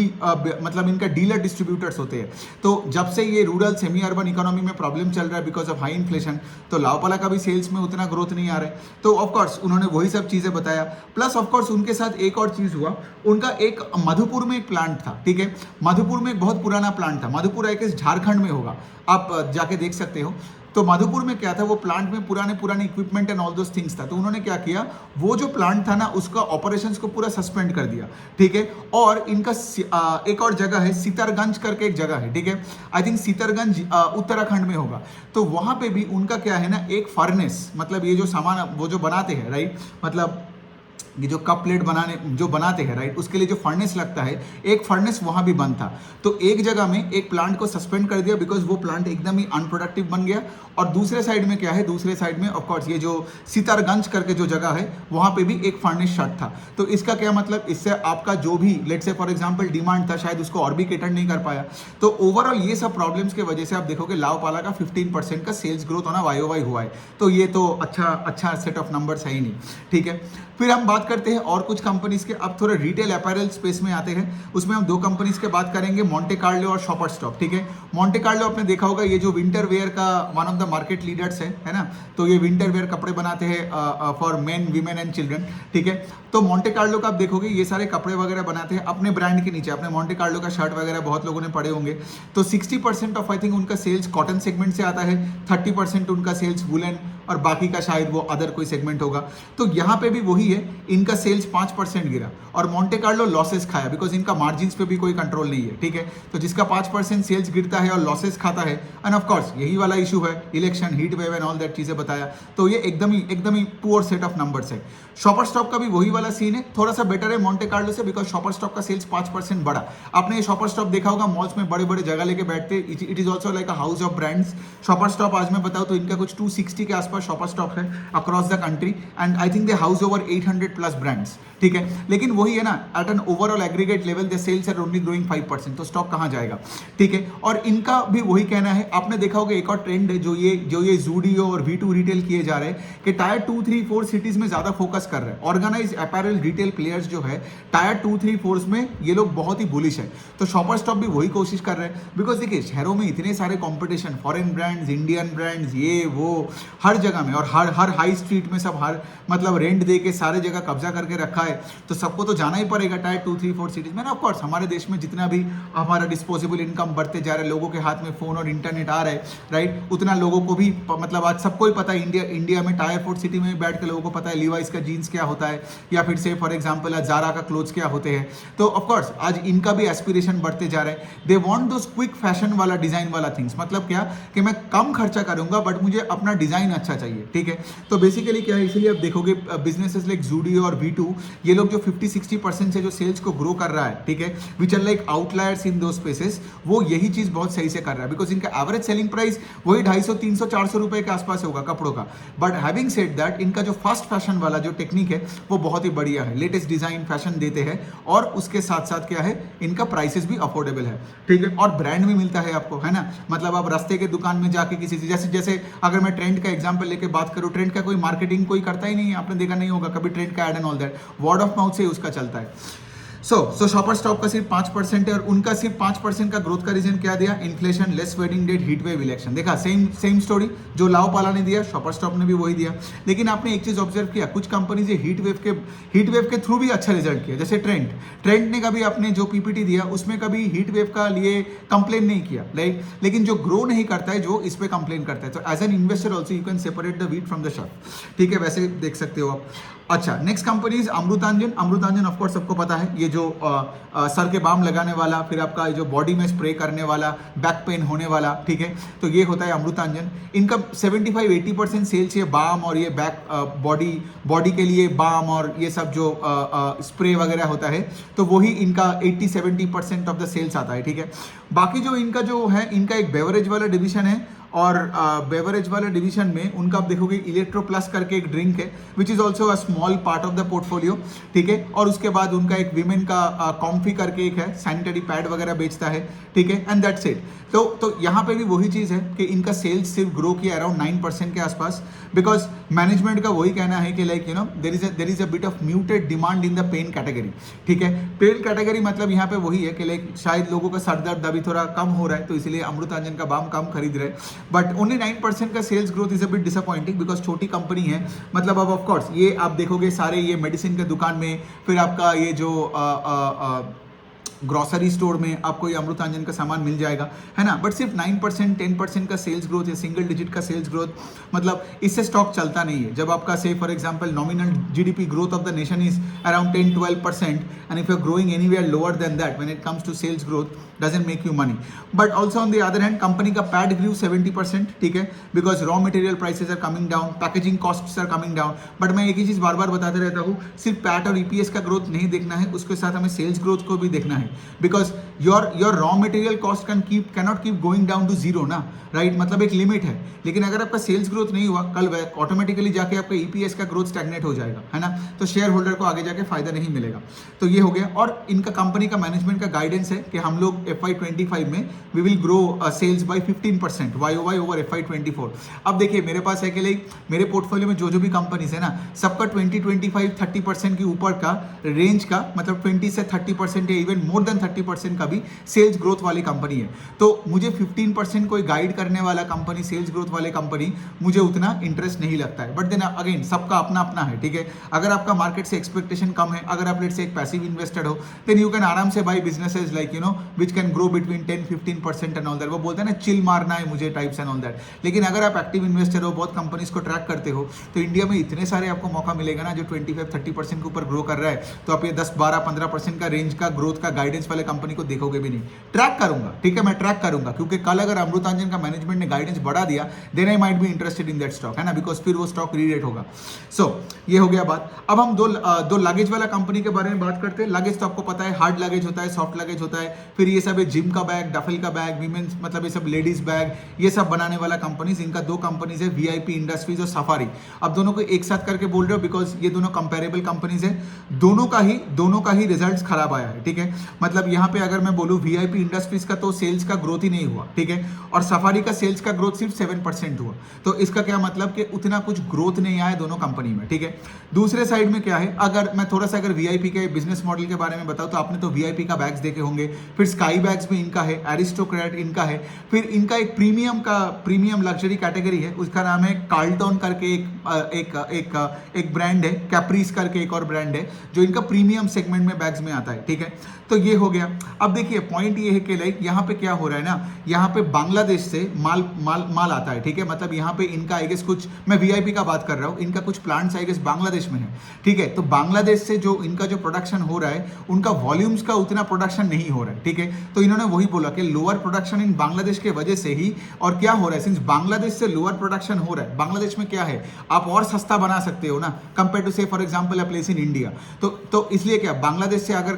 मतलब इनका डीलर डिस्ट्रीब्यूटर्स होते हैं। तो जब से ये रूरल सेमी अर्बन इकोनॉमी में प्रॉब्लम चल रहा है बिकॉज ऑफ हाई इन्फ्लेशन, तो लाओपाला का भी सेल्स में उतना ग्रोथ नहीं आ रहा है। तो ऑफकोर्स उन्होंने वही सब चीजें बताया। प्लस ऑफकोर्स उनके साथ एक और चीज हुआ, उनका एक मधुपुर में एक प्लांट था, ठीक है। मधुपुर में एक बहुत पुराना प्लांट था, मधुपुर आई गेस झारखंड में होगा, आप जाके देख सकते हो। तो मधुपुर में क्या था, वो प्लांट में पुराने equipment and all those things था। तो उन्होंने क्या किया, वो जो प्लांट था ना उसका ऑपरेशंस को पूरा सस्पेंड कर दिया, ठीक है। और इनका एक और जगह है, सितरगंज करके एक जगह है, ठीक है। आई थिंक सितरगंज उत्तराखंड में होगा। तो वहां पे भी उनका क्या है ना, एक फर्नेस, मतलब ये जो सामान वो जो बनाते हैं, राइट, मतलब ये जो कप प्लेट बनाते हैं, राइट, उसके लिए जो फर्नेस लगता है, एक फर्नेस वहां भी बंद था। तो एक जगह में एक प्लांट को सस्पेंड कर दिया बिकॉज वो प्लांट एकदम ही अनप्रोडक्टिव बन गया। और दूसरे साइड में क्या है, दूसरे साइड में ऑफकोर्स ये जो सितारगंज करके जो जगह है वहां पे भी एक फर्नेस शट था। तो इसका क्या मतलब, इससे आपका जो भी लेट से फॉर एग्जांपल डिमांड था, शायद उसको और भी केटर नहीं कर पाया। तो ओवरऑल ये सब प्रॉब्लम्स की वजह से आप देखोगे लाओपाला का 15% का सेल्स ग्रोथ होना YOY हुआ है। तो ये तो अच्छा सेट ऑफ नंबर्स है ही नहीं, ठीक है। फिर हम बात करते हैं और कुछ कंपनीज के। अब थोड़ा रिटेल अपैरल स्पेस में आते हैं, उसमें हम 2 कंपनीज के बात करेंगे, मोंटे कार्लो और शॉपर स्टॉप, ठीक है। मोंटे कार्लो आपने देखा होगा, ये जो विंटर वेयर का one of the market leaders है ना। तो ये विंटर वेयर कपड़े बनाते हैं for main, women and children, ठीक है। तो मोंटे कार्लो का आप देखोगे ये सारे कपड़े वगैरह बनाते हैं अपने ब्रांड के नीचे। अपने मोंटे कार्लो का शर्ट वगैरह बहुत लोगों ने पढ़े होंगे। तो 60% ऑफ आई थिंक उनका सेल्स कॉटन सेगमेंट से आता है, 30% उनका सेल्स वुलन और बाकी का शायद वो अदर कोई सेगमेंट होगा। तो यहाँ पे भी वही है, इनका सेल्स 5% गिरा और मोंटे कार्लो लॉसेस खाया बिकॉज इनका मार्जिन्स पे भी कोई कंट्रोल नहीं है, ठीक है। तो जिसका 5% सेल्स गिरता है और लॉसेस खाता है, एंड ऑफ कोर्स यही वाला इशू है, election, heat wave and all that चीजें बताया, तो ये एकदम ही पुअर सेट ऑफ नंबर्स है। शॉपर स्टॉप का भी वही वाला सीन है, थोड़ा सा बेटर है मोंटे कार्लो से बिकॉज शॉपर स्टॉप का सेल्स 5% बढ़ा। आपने ये शॉपर स्टॉप देखा होगा, मॉल्स में बड़े बड़े जगह लेके बैठते, it is also like a house of brands. Shopper Stop आज मैं बताऊं तो इनका कुछ 260 के आसपास शॉपर स्टॉप है across the country, and I think they house over 800 plus brands, ठीक है। लेकिन वही है ना, at an overall aggregate level the sales are only growing 5%, तो स्टॉक कहाँ जाएगा, ठीक है। और इनका भी वही कहना है, आपने देखा होगा एक और ट्रेंड है जो ये ज़ूडियो और V2 रिटेल किए जा रहे हैं कि टायर 2, 3, 4 सिटीज में ज्यादा फोकस कर रहे हैं। ऑर्गेनाइज अपैरल रिटेल प्लेयर्स जो है टायर 2, 3, 4 में ये लोग बहुत ही बुलिश है। तो शॉपर स्टॉप भी वही कोशिश कर रहे हैं बिकॉज देखिए शहरों में इतने सारे competition, foreign brands, Indian brands, ये वो हर जगह में, और हर हाई स्ट्रीट में सब हर मतलब रेंट दे के सारे जगह कब्जा करके रखा है। तो सबको तो जाना ही पड़ेगा टायर 2, 3, 4 सिटीज में ना। ऑफकोर्स हमारे देश में जितना भी हमारा डिस्पोजेबल इनकम बढ़ते जा रहा है, लोगों के हाथ में फोन और इंटरनेट आ रहा है, राइट, उतना लोगों को भी मतलब आज सबको ही पता है इंडिया में टायर 4 सिटी में बैठ के लोगों को पता है लीवाइस का जीन्स क्या होता है, या फिर से फॉर एग्जाम्पल जारा का क्लोथ्स क्या होते हैं। तो ऑफकोर्स आज इनका भी एस्पिरेशन बढ़ते जा रहे हैं। They want those quick fashion वाला, डिजाइन वाला थिंग्स, मतलब क्या कि मैं कम खर्चा करूंगा बट मुझे अपना डिजाइन अच्छा चाहिए, ठीक है। तो बेसिकली क्या है, इसलिए आप देखोगे बिजनेसेस लाइक ज़ूडियो और V2, ये लोग जो 50-60% से जो सेल्स को ग्रो कर रहा है, ठीक है, विच आर लाइक आउटलायर्स इन दो स्पेसेस, वो यही चीज बहुत सही से कर रहा है बिकॉज इनका एवरेज सेलिंग प्राइस वही 250, 300, 400 रुपए के आसपास होगा कपड़ों का। बट हैविंग सेड दैट, इनका जो फास्ट फैशन वाला जो टेक्निक है वो बहुत ही बढ़िया है, लेटेस्ट डिजाइन फैशन देते हैं, और उसके साथ साथ क्या है, इनका प्राइसेस भी अफोर्डेबल है, ठीक है, और ब्रांड भी मिलता है आपको, है ना। मतलब आप रास्ते के दुकान में जाके किसी से, जैसे अगर मैं ट्रेंड का एग्जांपल लेके बात करूं, ट्रेंड का कोई मार्केटिंग कोई करता ही नहीं है, आपने देखा नहीं होगा कभी ट्रेंड का ad and all that, word of mouth से उसका चलता है। सो शॉपर स्टॉप का सिर्फ 5% है, और उनका सिर्फ 5% का ग्रोथ का रीजन क्या दिया, inflation, less wedding date, heat wave, election. देखा, सेम स्टोरी जो लाओपाला ने दिया, शॉपर स्टॉप ने भी वही दिया। लेकिन आपने एक चीज ऑब्जर्व किया, कुछ कंपनीज हीट वेव के थ्रू भी अच्छा रिजल्ट किया, जैसे ट्रेंड ने कभी अपने जो पीपीटी दिया उसमें कभी हीट वेव का लिए कंप्लेन नहीं किया, लेकिन जो ग्रो नहीं करता है जो इस पे कंप्लेन करता है। तो as an investor also you can separate the wheat from the chaff, ठीक है, वैसे देख सकते हो आप। अच्छा, next company is Amrutanjan of course सबको पता है, ये जो सर के बाम लगाने वाला, फिर आपका जो बॉडी में स्प्रे करने वाला, बैक पेन होने वाला, ठीक है, तो ये होता है अमृतांजन। इनका 75-80% सेल्स ये बाम और ये बैक बॉडी के लिए बाम और ये सब जो स्प्रे वगैरह होता है, तो वही इनका 80-70% ऑफ द सेल्स आता है, ठीक है। बाकी जो इनका है, इनका एक बेवरेज वाला डिवीजन है, और बेवरेज वाले डिवीजन में उनका आप देखोगे इलेक्ट्रो प्लस करके एक ड्रिंक है which is also a small part of the portfolio, ठीक है। और उसके बाद उनका एक विमेन का कॉम्फी करके एक है, सैनिटरी पैड वगैरह बेचता है, ठीक है, एंड दैट्स इट। तो यहाँ पे भी वही चीज़ है कि इनका सेल्स सिर्फ ग्रो किया अराउंड 9% के आसपास, बिकॉज मैनेजमेंट का वही कहना है कि like there is a bit of muted demand in the pen category, ठीक है। पेन कैटेगरी मतलब यहाँ पे वही है कि लाइक शायद लोगों का सर दर्द अभी थोड़ा कम हो रहा है, तो इसलिए अमृतांजन का बाम कम खरीद रहे हैं। बट ओनली 9% का sales growth is a bit disappointing because छोटी कंपनी है। मतलब अब ऑफकोर्स ये आप देखोगे सारे ये मेडिसिन के दुकान में, फिर आपका ये जो ग्रोसरी स्टोर में आपको ये अमृतांजन का सामान मिल जाएगा, है ना। बट सिर्फ 9%, 10% का सेल्स ग्रोथ या सिंगल डिजिट का सेल्स ग्रोथ, मतलब इससे स्टॉक चलता नहीं है। जब आपका say for example nominal GDP growth of the nation is around 10-12%, and if you are growing anywhere lower than that when it comes to sales growth doesn't make you money. But also on the other hand, company का पैड grew 70%, ठीक है, because raw material prices are coming down, packaging costs are coming down. But मैं एक ही चीज बार बार बताते रहता हूँ, सिर्फ पैट और ईपीएस का ग्रोथ नहीं देखना है, उसके साथ हमें सेल्स ग्रोथ को भी देखना है, because your raw material cost cannot keep going down to zero ना, राइट, मतलब एक लिमिट है। लेकिन अगर आपका सेल्स ग्रोथ नहीं हुआ, कल ऑटोमेटिकली जाके आपका ईपीएस का ग्रोथ स्टैग्नेट हो जाएगा, है ना। तो शेयर होल्डर को आगे जाके फायदा नहीं मिलेगा। तो ये हो गया। और इनका कंपनी का मैनेजमेंट का गाइडेंस है कि हम लोग FY25 में we will grow sales by 15% YOY over FY24। अब देखिए मेरे पास है कि लाइक मेरे पोर्टफोलियो में जो भी कंपनीज है ना, सबका 20-25-30% के ऊपर का रेंज का, मतलब 20 से 30% या इवन मोर देन 30% का भी सेल्स ग्रोथ वाली कंपनी है। तो मुझे 15% कोई गाइड करने वाला कंपनी, सेल्स ग्रोथ वाले कंपनी, मुझे उतना इंटरेस्ट नहीं लगता है। बट देन अगेन सबका अपना अपना है, ठीक है। अगर आपका मार्केट से एक्सपेक्टेशन कम है, अगर आप लेट्स से एक पैसिव इन्वेस्टर हो, देन यू कैन आराम से buy businesses like which can grow between 10-15% and all that. वो बोलते हैं ना चिल मारना है मुझे टाइप्स एंड ऑल दैट। लेकिन अगर आप एक्टिव इन्वेस्टर हो, बहुत कंपनीज को ट्रैक करते हो, तो इंडिया में इतने सारे आपको मौका मिलेगा ना जो 25-30% के ऊपर ग्रो कर रहा है, तो आप ये 10-12-15% का रेंज का ग्रोथ का गाइडेंस वाले कंपनी को देखोगे भी नहीं। ट्रैक करूंगा, ठीक है, मैं ट्रैक करूंगा, क्योंकि कल अगर अमृतांजन का मैनेजमेंट ने गाइडेंस बढ़ा दिया, then I might be interested in that stock, है ना, बिकॉज फिर वो स्टॉक रीरेट होगा। सो ये हो गया बात। अब हम दो लगेज वाला कंपनी के बारे में बात करते हैं। लगेज तो आपको पता है, हार्ड लगेज होता है, सॉफ्ट लगेज होता है, फिर ये सब है जिम का बैग, डफल का बैग, वीमेंस मतलब ये सब लेडीज बैग, ये सब बनाने वाला कंपनीज। इनका दो कंपनीज है, वीआईपी इंडस्ट्रीज और सफारी। अब दोनों को एक साथ करके बोल रहे हो बिकॉज ये दोनों कंपेरेबल कंपनीज है। दोनों का ही रिजल्ट्स खराब आया है, ठीक है। मतलब यहाँ पे अगर मैं बोलूँ वीआईपी इंडस्ट्रीज का तो सेल्स का ग्रोथ ही नहीं हुआ, ठीक है, और सफारी का सेल्स का ग्रोथ सिर्फ 7% हुआ। तो इसका क्या मतलब कि उतना कुछ ग्रोथ नहीं आया दोनों कंपनी में, ठीक है। दूसरे साइड में क्या है, अगर मैं थोड़ा सा अगर वीआईपी के बिजनेस मॉडल के बारे में बताऊं तो आपने तो वीआईपी का बैग्स देखे होंगे, फिर स्काई बैग्स भी इनका है, एरिस्टोक्रेट इनका है, फिर इनका एक प्रीमियम लग्जरी कैटेगरी है, उसका नाम है कार्लटन करके एक ब्रांड है, कैप्रीस करके एक और ब्रांड है जो इनका प्रीमियम सेगमेंट में बैग्स में आता है, ठीक है। तो ये हो गया। अब देखिए पॉइंट ये है कि लाइक यहाँ पे क्या हो रहा है ना, यहाँ पे बांग्लादेश से माल आता है, ठीक है। मतलब यहाँ पे इनका आई गेस कुछ, मैं वीआईपी का बात कर रहा हूँ, इनका कुछ प्लांट्स आई गेस बांग्लादेश में है, ठीक है। तो बांग्लादेश से जो इनका जो प्रोडक्शन हो रहा है, उनका वॉल्यूम्स का उतना प्रोडक्शन नहीं हो रहा है, ठीक है। तो इन्होंने वही बोला कि लोअर प्रोडक्शन इन बांग्लादेश के वजह से ही, और क्या हो रहा है, सिंस बांग्लादेश से लोअर प्रोडक्शन हो रहा है, बांग्लादेश में क्या है, आप और सस्ता बना सकते हो ना compare to say for example a place in India. तो इसलिए क्या, बांग्लादेश से अगर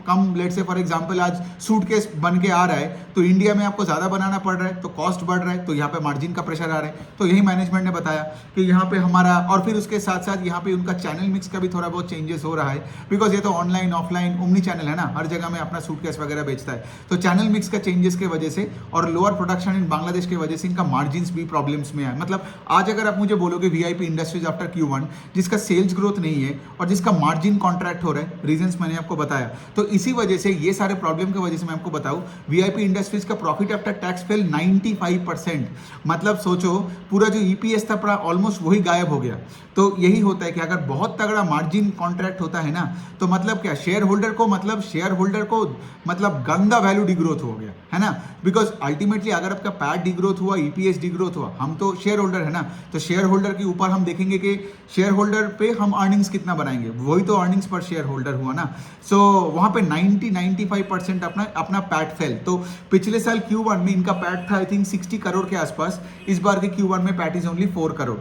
कम लेट से फॉर एग्जांपल आज सूटकेस बन के आ रहा है, तो इंडिया में आपको ज्यादा बनाना पड़ रहा है, तो कॉस्ट बढ़ रहा है, तो यहाँ पे मार्जिन का प्रेशर आ रहा है। तो यही मैनेजमेंट ने बताया कि यहाँ पे हमारा, और फिर उसके साथ साथ यहाँ पे उनका चैनल मिक्स का भी थोड़ा बहुत चेंजेस हो रहा है, बिकॉज ये तो ऑनलाइन ऑफलाइन ओमनी चैनल है ना, हर जगह में अपना सूटकेस वगैरह बेचता है। तो चैनल मिक्स का चेंजेस के वजह से और लोअर प्रोडक्शन इन बांग्लादेश की वजह से इनका मार्जिन भी प्रॉब्लम्स में है। मतलब आज अगर आप मुझे बोलोगे वीआईपी इंडस्ट्रीज आफ्टर Q1 जिसका सेल्स ग्रोथ नहीं है और जिसका मार्जिन कॉन्ट्रैक्ट हो रहा है, रीजंस मैंने आपको बताया। तो इसी वजह से, ये सारे प्रॉब्लम की वजह से मैं आपको बताऊं, वीआईपी इंडस्ट्रीज का प्रॉफिट आफ्टर टैक्स फेल 95%। मतलब सोचो पूरा जो ईपीएस था पूरा ऑलमोस्ट वही गायब हो गया। तो यही होता है कि अगर बहुत तगड़ा मार्जिन कॉन्ट्रैक्ट होता है ना, तो मतलब क्या, शेयर होल्डर को मतलब गंदा वैल्यू डिग्रोथ हो गया, है ना। बिकॉज अल्टीमेटली अगर आपका पैट डिग्रोथ हुआ, ईपीएस डिग्रोथ हुआ, हम तो शेयर होल्डर है ना, तो शेयर होल्डर के ऊपर हम देखेंगे कि शेयर होल्डर पे हम अर्निंग्स कितना बनाएंगे, वही तो अर्निंग्स पर शेयर होल्डर हुआ ना। सो वहां पे 90-95% अपना पैट फेल। तो पिछले साल Q1 में इनका पैट था आई थिंक 60 करोड़ के आसपास, इस बार के Q1 में PAT is only 4 crore.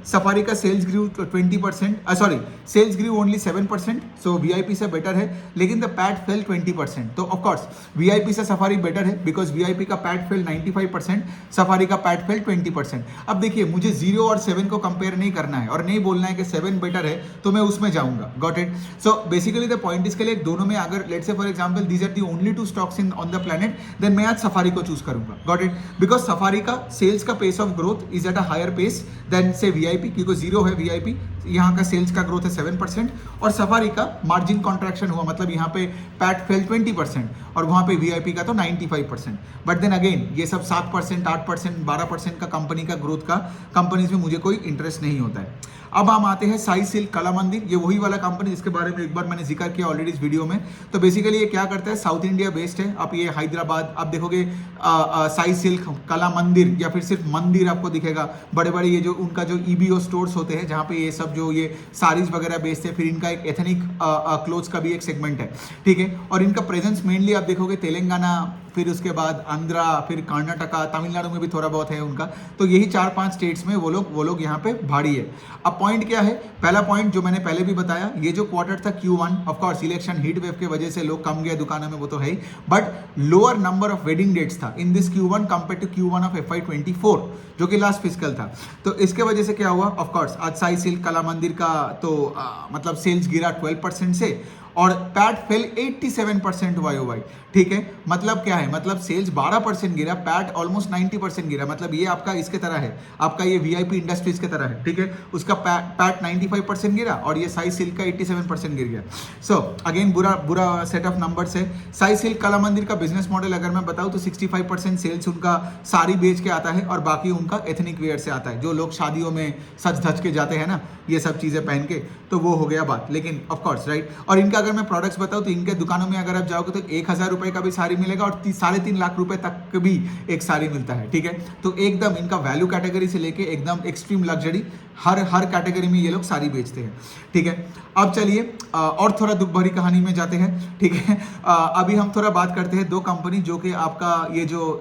Safari का सेल्स ग्रू 20%, सॉरी सेल्स ग्रू ओनली 7%, सो वीआईपी से बेटर है, लेकिन द पैट फेल 20%। तो ऑफकोर्स वीआईपी से सफारी बेटर है, बिकॉज वीआईपी का पैट फेल 95%, सफारी का पैट फेल 20%। अब देखिए मुझे 0 और 7 को कंपेयर नहीं करना है और नहीं बोलना है कि 7 बेटर है तो मैं उसमें जाऊंगा, got it. So basically the point इसके लिए दोनों में अगर let's say for example these are the only 2 stocks in on the planet, then मैं आज सफारी को चूज करूंगा, गॉट इट। बिकॉज सफारी का सेल्स का pace of growth is at a higher pace than say VIP, क्योंकि 0 है वीआईपी, यहाँ का सेल्स का ग्रोथ है 7% और सफारी का मार्जिन कॉन्ट्रैक्शन हुआ, मतलब यहाँ पे पैट फेल 20% और वहाँ पे वीआईपी का तो 95%। बट देन अगेन ये सब 7%, 8%, 12% का कंपनी का ग्रोथ का कंपनीज में मुझे कोई इंटरेस्ट नहीं होता है। अब हम आते हैं साई सिल्क कला मंदिर, ये वही वाला कंपनी जिसके बारे में एक बार मैंने जिक्र किया ऑलरेडी इस वीडियो में। तो बेसिकली ये क्या करता है, साउथ इंडिया बेस्ड है। आप ये हैदराबाद, आप देखोगे साई सिल्क कला मंदिर या फिर सिर्फ मंदिर आपको दिखेगा, बड़े बड़े ये जो उनका जो ईबीओ स्टोर्स होते हैं जहाँ पे ये सब जो ये साड़ीज वगैरह बेचते हैं। फिर इनका एक एथनिक क्लोथ्स का भी एक सेगमेंट है, ठीक है। और इनका प्रेजेंस मेनली आप देखोगे तेलंगाना, फिर उसके बाद आंध्रा, फिर कर्नाटका, तमिलनाडु में भी थोड़ा बहुत है उनका। तो यही 4-5 स्टेट्स में वो लोग यहाँ पे भारी है। अब पॉइंट क्या है, पहला पॉइंट जो मैंने पहले भी बताया, ये जो क्वार्टर था Q1, of course election heat wave के वजह से लोग कम गए दुकानों में, वो तो है ही, but lower number of wedding dates था in this Q1 compare to Q1 ऑफ FY24 जो कि लास्ट फिजिकल था। तो इसके वजह से क्या हुआ, ऑफ कोर्स आज साई सिल्क कला मंदिर का तो मतलब सेल्स गिरा 12% से और पैट फेल 87% YOY, ठीक है। मतलब क्या है, मतलब सेल्स 12% गिरा, पैट ऑलमोस्ट 90% गिरा। मतलब ये आपका इसके तरह है, आपका ये वीआईपी इंडस्ट्रीज के तरह है, ठीक है। उसका पैट 95% गिरा और ये साई सिल्क का 87% गिर गया। सो अगेन बुरा सेट ऑफ नंबर्स है। साई सिल्क कला मंदिर का बिजनेस मॉडल अगर मैं बताऊं तो 65% सेल्स उनका साड़ी बेच के आता है और बाकी उनका एथनिक वेयर से आता है। जो लोग शादियों में सच धज के जाते हैं ना ये सब चीजें पहन के, तो वो हो गया बात। लेकिन ऑफ कोर्स राइट, और इनका अगर मैं प्रोडक्ट्स बताऊँ तो इनके दुकानों में अगर आप जाओगे तो 1,000 रुपए का भी साड़ी मिलेगा और 3.5 लाख रुपए तक भी एक साड़ी मिलता है, ठीक है। तो एकदम इनका वैल्यू कैटेगरी से लेके एकदम एक्सट्रीम लग्जरी हर कैटेगरी में ये लोग साड़ी बेचते हैं, ठीक है। अब चलिए और थोड़ा दुख भरी कहानी में जाते हैं, ठीक है। अभी हम थोड़ा बात करते हैं दो कंपनी जो कि आपका ये जो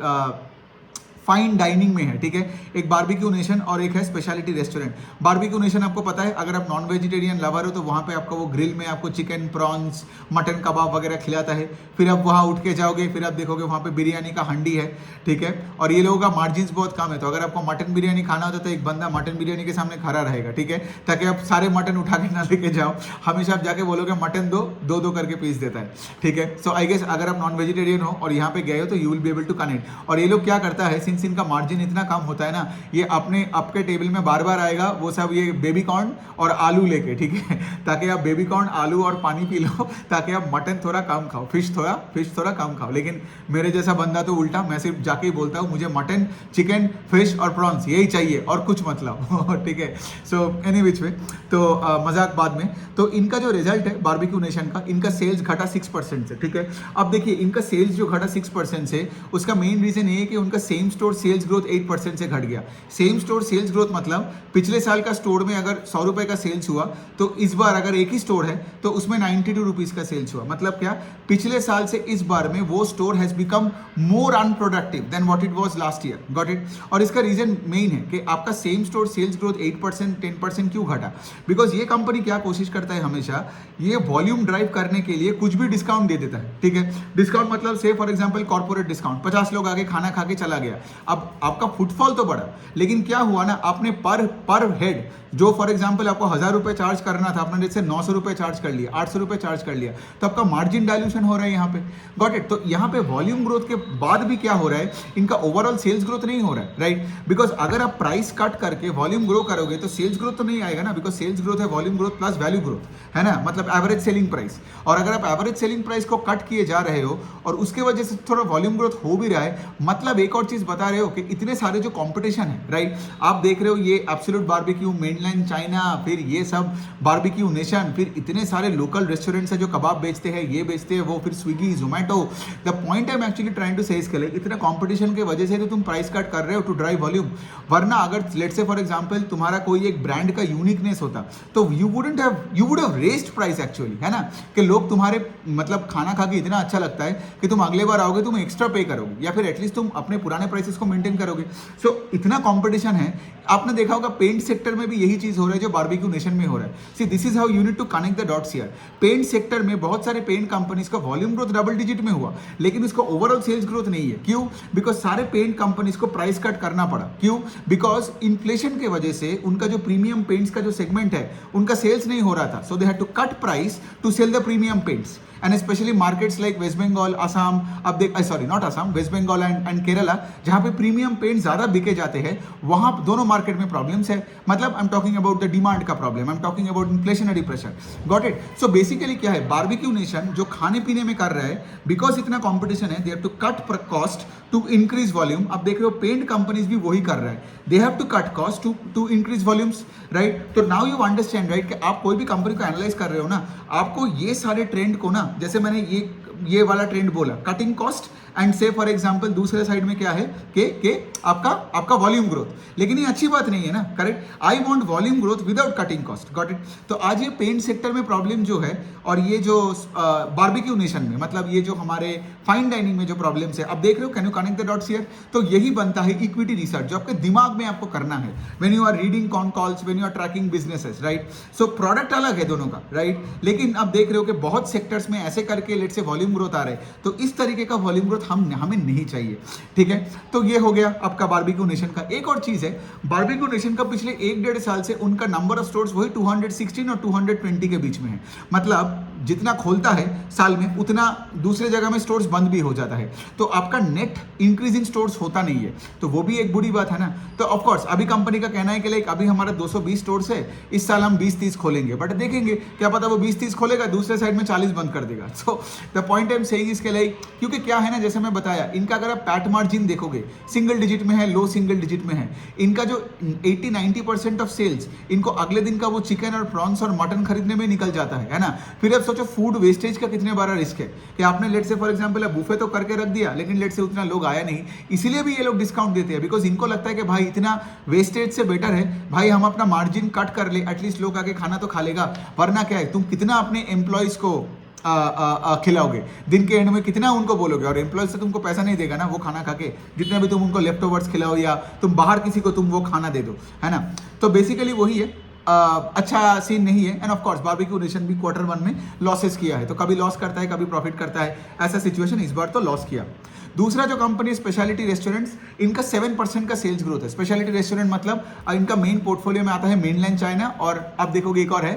फाइन डाइनिंग में है, ठीक है। एक बारबेक्यू नेशन और एक है स्पेशलिटी रेस्टोरेंट। बारबेक्यू नेशन आपको पता है, अगर आप नॉन वेजिटेरियन लवर हो तो वहाँ पे आपका वो ग्रिल में आपको चिकन, प्रॉन्स, मटन कबाब वगैरह खिलाता है। फिर आप वहाँ उठ के जाओगे, फिर आप देखोगे वहाँ पे बिरयानी का हंडी है, ठीक है। और ये लोगों का मार्जिन्स बहुत कम है, तो अगर आपको मटन बिरयानी खाना होता है तो एक बंदा मटन बिरयानी के सामने खड़ा रहेगा, ठीक है, ताकि आप सारे मटन उठा के ना लेके जाओ। हमेशा आप जाके बोलोगे मटन दो करके पीस देता है, ठीक है। सो आई गेस अगर आप नॉन वेजिटेरियन हो और यहाँ पे गए हो तो you will be able to connect. और ये लोग क्या करता है, सिंस इनका मार्जिन इतना कम होता है ना, ये अपने आपके टेबल में बार बार आएगा वो सब ये बेबी कॉर्न और आलू लेके, ठीक है, ताकि आप बेबी कॉर्न, आलू और पानी पी लो, ताकि आप मटन थोड़ा कम खाओ, फिश थोड़ा कम खाओ। लेकिन मेरे जैसा बंदा तो उल्टा, मैं सिर्फ जाके ही बोलता हूँ मुझे मटन, चिकन, फिश और प्रॉन्स यही चाहिए और कुछ मतलब, ठीक है। सो एनी विच वे, तो मजाक बाद में। तो इनका जो रिजल्ट है बारबेक्यू नेशन का, इनका सेल्स घटा 6% से, ठीक है। अब देखिए इनका सेल्स जो घटा 6% से, उसका मेन रीजन ये है कि उनका सेम स्टोर सेल्स ग्रोथ 8% से घट गया। सेम स्टोर सेल्स ग्रोथ मतलब पिछले साल का स्टोर में अगर 100 रुपए का सेल्स हुआ तो इस बार अगर एक ही स्टोर है तो उसमें 92 रुपीज का सेल्स हुआ। मतलब क्या, पिछले साल से इस बार में वो store has become more unproductive than what it was last year. Got it. और इसका रीजन मेन है कि आपका सेम स्टोर सेल्स ग्रोथ 8% 10% क्यों घटा। बिकॉज ये कंपनी क्या कोशिश करता है हमेशा, ये वॉल्यूम ड्राइव करने के लिए कुछ भी डिस्काउंट दे देता है, ठीक है। डिस्काउंट मतलब से फॉर एग्जांपल कॉर्पोरेट डिस्काउंट, 50 लोग आगे खाना खा के चला गया, अब आपका फुटफॉल तो बढ़ा, लेकिन क्या हुआ ना, आपने पर हेड जो फॉर एग्जांपल आपको 1,000 रुपए चार्ज करना था, आपने जैसे 900 रुपए चार्ज कर लिया, 800 रुपए चार्ज कर लिया, तो आपका मार्जिन डायल्यूशन हो रहा है यहाँ पे। Got it. तो यहाँ पे वॉल्यूम ग्रोथ के बाद भी क्या हो रहा है, इनका ओवरऑल सेल्स ग्रोथ नहीं हो रहा है, राइट। बिकॉज अगर आप प्राइस कट करके वॉल्यूम ग्रो करोगे तो सेल्स ग्रोथ तो नहीं आएगा ना, बिकॉज सेल्स ग्रोथ है volume growth plus value growth, है ना, मतलब एवरेज सेलिंग प्राइस। और अगर आप एवरेज सेलिंग प्राइस को कट किए जा रहे हो और उसके वजह से थोड़ा वॉल्यूम ग्रोथ हो भी रहा है, मतलब एक और चीज बता रहे हो कि इतने सारे जो कंपटीशन है, राइट। आप देख रहे हो ये एब्सोल्यूट बारबेक्यू, मेनलैंड चाइना, फिर ये सब बारबेक्यू नेशन, फिर इतने सारे लोकल रेस्टोरेंट्स है जो कबाब बेचते हैं, ये बेचते हैं वो, फिर Swiggy, Zomato. The point I am actually trying to say इसके लिए इतना कंपटीशन के वजह से तो तुम प्राइस कट कर रहे हो टू ड्राइव वॉल्यूम। वरना अगर लेट्स से फॉर एग्जांपल तुम्हारा कोई एक ब्रांड का यूनिकनेस होता तो you would have raised price actually, है ना, कि लोग तुम्हारे मतलब खाना खा के इतना अच्छा लगता है कि तुम अगले बार आओगे तुम एक्स्ट्रा पे करोगे या फिर एटलीस्ट तुम अपने पुराने प्राइसेस को मेंटेन करोगे। सो इतना कंपटीशन है। आपने देखा होगा पेंट सेक्टर में भी यही चीज हो रहा है जो बारबेक्यू नेशन में हो रहा है। See this is how you need to connect the dots here. Paint sector में बहुत सारे पेंट कंपनीज का वॉल्यूम ग्रोथ डबल डिजिट में हुआ, लेकिन उसका ओवरऑल सेल्स ग्रोथ नहीं है। क्यों? बिकॉज सारे पेंट कंपनीज को प्राइस कट करना पड़ा। क्यों? बिकॉज इन्फ्लेशन के वजह से उनका जो प्रीमियम पेंट्स का जो सेगमेंट है उनका सेल्स नहीं हो रहा था, so they had to cut price to sell the premium paints. And specially markets like West Bengal, Assam, अब देख sorry not Assam, West Bengal and Kerala, जहां पे प्रीमियम पेंट ज्यादा बिके जाते हैं, वहां दोनों मार्केट में प्रॉब्लम्स है। मतलब I am talking about the demand का problem, I am talking about inflationary pressure. Got it. So basically क्या है, बारबेक्यू नेशन जो खाने पीने में कर रहा है, बिकॉज इतना कॉम्पिटिशन है, they have to cut cost to increase volume. अब देख रहे हो पेंट कंपनीज भी वही कर रहा है, they have to cut cost to increase volumes, right. तो नाउ यू अंडरस्टैंड, राइट, कि आप कोई भी कंपनी को एनालाइज कर रहे हो ना, आपको ये सारे ट्रेंड को ना, जैसे मैंने ये वाला ट्रेंड बोला, कटिंग कॉस्ट, एंड से फॉर एग्जांपल दूसरे साइड में क्या है कि आपका वॉल्यूम ग्रोथ। लेकिन ये अच्छी बात नहीं है ना, correct. I want volume growth without cutting cost. Got it. तो आज ये पेंट सेक्टर में प्रॉब्लम जो है और ये जो बारबेक्यू नेशन में, मतलब ये जो हमारे फाइन डाइनिंग में जो प्रॉब्लम्स है, अब देख रहे हो, can you connect the dots here. तो यही बनता है इक्विटी रिसर्च जो आपके दिमाग में आपको करना है when you are reading con calls, when you are tracking businesses, right. So product अलग है दोनों का, राइट। लेकिन अब देख रहे हो कि बहुत सेक्टर्स में ऐसे करके लेट से वॉल्यूम ग्रोथ आ रहे हैं, तो इस तरीके का वॉल्यूम ग्रोथ हमें नहीं चाहिए, ठीक है। तो ये हो गया आपका बारबेक्यू नेशन का। एक और चीज है, बारबेक्यू नेशन का पिछले 1-1.5 साल से उनका नंबर ऑफ स्टोर्स वही 216 और 220 के बीच में है। मतलब जितना खोलता है साल में उतना दूसरे जगह में स्टोर्स बंद भी हो जाता है, तो आपका नेट इंक्रीज इन स्टोर्स होता नहीं है। तो वो भी एक बुरी बात है ना। तो ऑफ कोर्स अभी कंपनी का कहना है कि लाइक अभी हमारा 220 स्टोर्स है, इस साल हम 20-30 खोलेंगे, बट देखेंगे, क्या पता वो 20-30 खोलेगा, दूसरे साइड में 40 बंद कर देगा। So the point I am saying इसके लाइक, क्योंकि क्या है ना, जैसे मैं बताया, इनका अगर आप पैट मार्जिन देखोगे सिंगल डिजिट में है, लो सिंगल डिजिट में है। इनका जो 80-90% ऑफ सेल्स इनको अगले दिन का वो चिकन और प्रॉन्स और मटन खरीदने में निकल जाता है ना। फिर आप सोचो फूड वेस्टेज का कितने बड़ा रिस्क है कि आपने लेट से फॉर एग्जांपल बुफे तो करके रख दिया, लेकिन लेट से उतना लोग आया नहीं, इसीलिए भी ये लोग डिस्काउंट देते हैं, बिकॉज इनको लगता है कि भाई इतना वेस्टेज से बेटर है भाई हम अपना मार्जिन कट कर ले, एटलीस्ट लोग आके खाना तो खा लेगा। वरना क्या है, तुम कितना अपने एम्प्लॉयज को खिलाओगे, दिन के एंड में कितना उनको बोलोगे, और एम्प्लॉय से तुमको पैसा नहीं देगा ना वो खाना खा के, जितने भी तुम उनको लेफ्ट ओवर्स खिलाओ या तुम बाहर किसी को तुम वो खाना दे दो, है ना। तो बेसिकली वही है, अच्छा सीन नहीं है। End of course Barbeque Nation भी Q1 में लॉसेस किया है, तो कभी लॉस करता है कभी प्रॉफिट करता है, ऐसा सिचुएशन, इस बार तो लॉस किया। दूसरा जो कंपनी स्पेशलिटी रेस्टोरेंट्स, इनका 7% का सेल्स ग्रोथ है। स्पेशलिटी रेस्टोरेंट मतलब इनका मेन पोर्टफोलियो में आता है मेनलैंड चाइना, और आप देखोगे एक और है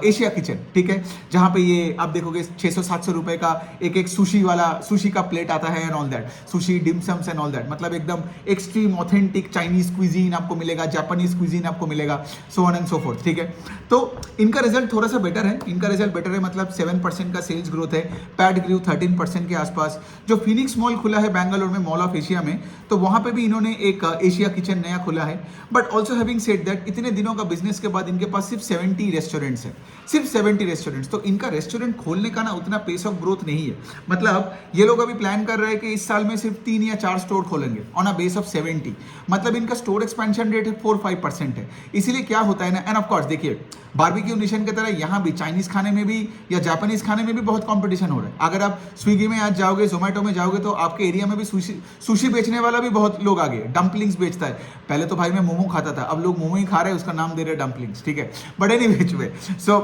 एशिया किचन, ठीक है, जहां पे ये आप देखोगे 600-700 रुपए का एक एक सुशी का प्लेट आता है and all that, sushi dim sums and all that, मतलब एकदम एक्सट्रीम ऑथेंटिक चाइनीज क्विजीन आपको मिलेगा, जापानीज क्विजीन आपको मिलेगा, सो ऑन एंड सो फोर्थ, ठीक है। तो इनका रिजल्ट थोड़ा सा बेटर है, मतलब 7% का सेल्स ग्रोथ है, पैट ग्रू 13% के आसपास। जो फिनिक्स मॉल खुला है बैंगलोर में, मॉल ऑफ एशिया में, तो वहां पे भी इन्होंने एक एशिया किचन नया खुला है। But also having said that इतने दिनों का बिजनेस के बाद इनके पास सिर्फ 70 रेस्टोरेंट्स है, सिर्फ 70 रेस्टोरेंट्स। तो इनका रेस्टोरेंट खोलने का ना उतना पेस ऑफ ग्रोथ नहीं है, मतलब ये लोग अभी प्लान कर रहे हैं कि इस साल में सिर्फ 3 या 4 स्टोर खोलेंगे ऑन अ बेस ऑफ 70, मतलब इनका स्टोर एक्सपेंशन रेट है 4-5% है। इसीलिए क्या होता है ना, एंड ऑफ कोर्स देखिए बारबेक्यू नेशन की तरह यहाँ भी चाइनीज खाने में भी या जापानीज खाने में भी बहुत कंपटीशन हो रहा है। अगर आप स्विगी में आज जाओगे, जोमेटो में जाओगे, तो आपके एरिया में भी सुशी बेचने वाला भी बहुत लोग आ गए, डंपलिंग्स बेचता है। पहले तो भाई मैं मोमो खाता था, अब लोग मोमो ही खा रहे हैं, उसका नाम दे रहे हैं डंपलिंग्स, ठीक है। बट एनीवे सो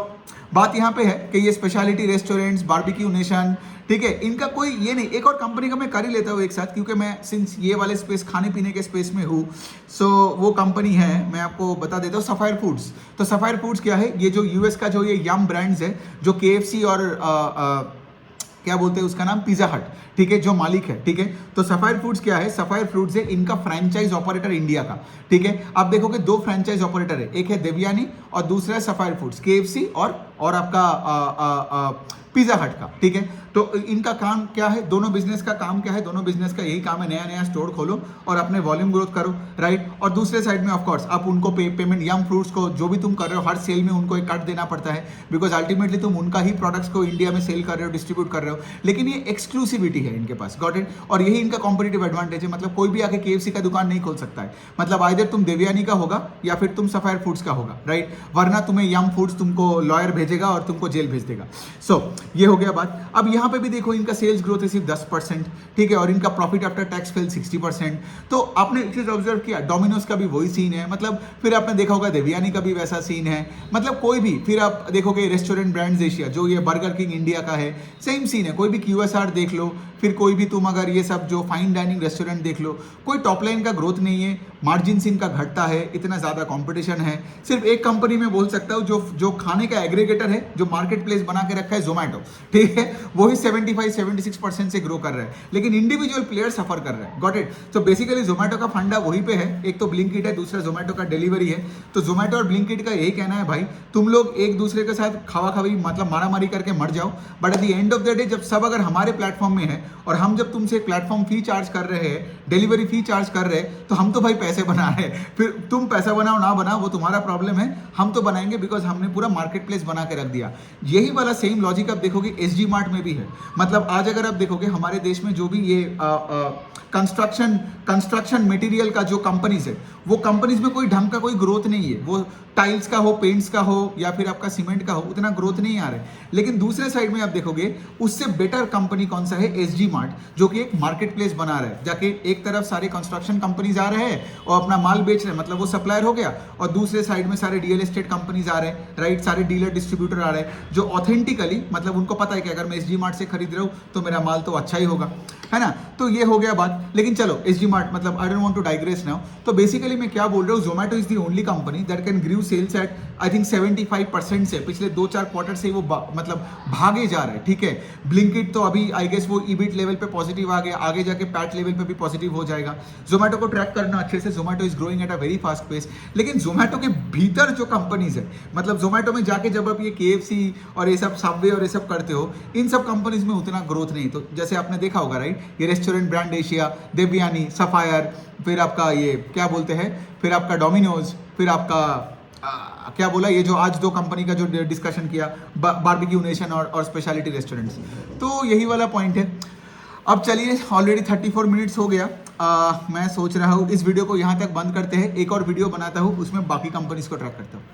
बात यहाँ पे है कि ये स्पेशलिटी रेस्टोरेंट्स, बारबेक्यू नेशन, ठीक है, इनका कोई ये नहीं। एक और कंपनी का मैं कर ही लेता हूँ एक साथ, क्योंकि मैं सिंस ये वाले स्पेस खाने पीने के स्पेस में हूँ, सो वो कंपनी है, मैं आपको बता देता हूँ, सफायर फूड्स। तो सफायर फूड्स क्या है, ये जो यूएस का जो ये यम ब्रांड्स है, जो KFC और क्या बोलते हैं उसका नाम, पिज्जा हट, ठीक है, जो मालिक है, ठीक है। तो सफायर फूड्स क्या है, सफायर फूड्स है इनका फ्रैंचाइज ऑपरेटर इंडिया का, ठीक है। आप देखोगे 2 फ्रैंचाइज ऑपरेटर है, एक है देवयानी और दूसरा है सफायर फूड्स, KFC और आपका पिज्जा हट का, ठीक है। तो इनका काम क्या है, दोनों बिजनेस का काम क्या है, दोनों बिजनेस का यही काम है, नया नया स्टोर खोलो और अपने वॉल्यूम ग्रोथ करो, राइट। और दूसरे साइड में ऑफ कोर्स आप उनको पेमेंट, यम फ्रूट्स को जो भी तुम कर रहे हो, हर सेल में उनको एक कट देना पड़ता है, बिकॉज अल्टीमेटली तुम उनका ही प्रोडक्ट्स को इंडिया में सेल कर रहे हो, डिस्ट्रीब्यूट कर रहे हो, लेकिन ये एक्सक्लूसिविटी है इनके पास, गॉट इट। और यही इनका कॉम्पिटिटिव एडवांटेज है, मतलब कोई भी आके KFC का दुकान नहीं खोल सकता है, मतलब आइदर तुम देवयानी का होगा या फिर तुम सफायर फूड्स का होगा, राइट, वरना तुम्हें यम फूड्स तुमको लॉयर भेजेगा और तुमको जेल भेज देगा। सो ये हो गया बात। अब यहाँ पे भी देखो इनका सेल्स ग्रोथ है सिर्फ 10%, ठीक है, और इनका प्रॉफिट आफ्टर टैक्स फेल 60%। तो आपने एक चीज ऑब्जर्व किया, डोमिनोज का भी वही सीन है, मतलब फिर आपने देखा होगा देवयानी का भी वैसा सीन है, मतलब कोई भी, फिर आप देखोगे रेस्टोरेंट ब्रांड्स एशिया, जो ये बर्गर किंग इंडिया का है, सेम सीन है। कोई भी QSR देख लो, फिर कोई भी तुम अगर ये सब जो फाइन डाइनिंग रेस्टोरेंट देख लो, कोई टॉप लाइन का ग्रोथ नहीं है, मार्जिन इनका घटता है, इतना ज़्यादा कंपटीशन है। सिर्फ एक कंपनी में बोल सकता हूँ जो खाने का एग्रीगेटर है, जो मार्केट प्लेस बना के रखा है, जोमेटो, ठीक है, वही 75-76% से ग्रो कर रहा है, लेकिन इंडिविजुअल प्लेयर सफर कर रहा है, गॉट इट। तो बेसिकली जोमेटो का फंडा वहीं पे है, एक तो ब्लिंकिट है, दूसरा जोमेटो का डिलीवरी है। तो जोमेटो और ब्लिंकिट का यही कहना है भाई, तुम लोग एक दूसरे के साथ खावा खावी मतलब मारामारी करके मर जाओ, but at the end of the day जब सब अगर हमारे प्लेटफॉर्म में है और हम जब तुमसे एक प्लेटफॉर्म फी चार्ज कर रहे हैं, डिलीवरी फी चार्ज कर रहे हैं, तो हम तो भाई पैसे बना रहे हैं, फिर तुम पैसा बनाओ ना बनाओ वो तुम्हारा प्रॉब्लम है, हम तो बनाएंगे बिकॉज हमने पूरा मार्केट प्लेस बना के रख दिया। यही वाला सेम लॉजिक आप देखोगे SG मार्ट में भी है। मतलब आज अगर आप देखोगे हमारे देश में जो भी ये कंस्ट्रक्शन मटेरियल का जो कंपनीज है, वो कंपनीज में कोई ढंग का कोई ग्रोथ नहीं है, वो टाइल्स का हो, पेंट्स का हो या फिर आपका सीमेंट का हो, उतना ग्रोथ नहीं आ रहा है। लेकिन दूसरे साइड में आप देखोगे उससे बेटर कंपनी कौन सा है, SG मार्ट, जो कि एक मार्केट प्लेस बना रहा है, जाके एक तरफ सारे कंस्ट्रक्शन कंपनीज आ रहे हैं और अपना माल बेच रहे हैं, मतलब वो सप्लायर हो गया, और दूसरे साइड में सारे रियल एस्टेट कंपनीज आ रहे हैं, राइट, सारे डीलर डिस्ट्रीब्यूटर आ रहे हैं, जो ऑथेंटिकली मतलब उनको पता है कि अगर मैं SG मार्ट से खरीद रहा हूँ तो मेरा माल तो अच्छा ही होगा, है ना। तो ये हो गया बात। लेकिन चलो SG मार्ट, मतलब I don't want to digress now. तो बेसिकली मैं क्या बोल रहा हूँ, Zomato is the only company that can grow sales at I think 75% से पिछले 2-4 क्वार्टर से वो मतलब भागे जा रहा है, ठीक है। ब्लिंकिट तो अभी आई गेस वो EBIT लेवल पे पॉजिटिव आ गया, आगे जाके पैट लेवल पे भी पॉजिटिव हो जाएगा। जोमेटो को ट्रैक करना अच्छे से, Zomato is growing at a very fast pace. लेकिन जोमेटो के भीतर जो कंपनीज है, मतलब जोमेटो में जाके जब आप ये KFC और ये सब सबवे और ये सब करते हो, इन सब कंपनीज में उतना ग्रोथ नहीं। तो जैसे आपने देखा होगा, राइट, ये restaurant brand Asia, Devyani, Sapphire, फिर आपका ये क्या बोलते हैं, फिर आपका डोमिनोज, फिर आपका क्या बोला, ये जो आज दो कंपनी का जो डिस्कशन किया, बारबेक्यू नेशन और स्पेशलिटी रेस्टोरेंट्स, तो यही वाला पॉइंट है। अब चलिए, ऑलरेडी 34 मिनट्स हो गया। मैं सोच रहा हूँ इस वीडियो को यहाँ तक बंद करते हैं, एक और वीडियो बनाता हूँ, उसमें बाकी कंपनीज को ट्रैक करता हूँ।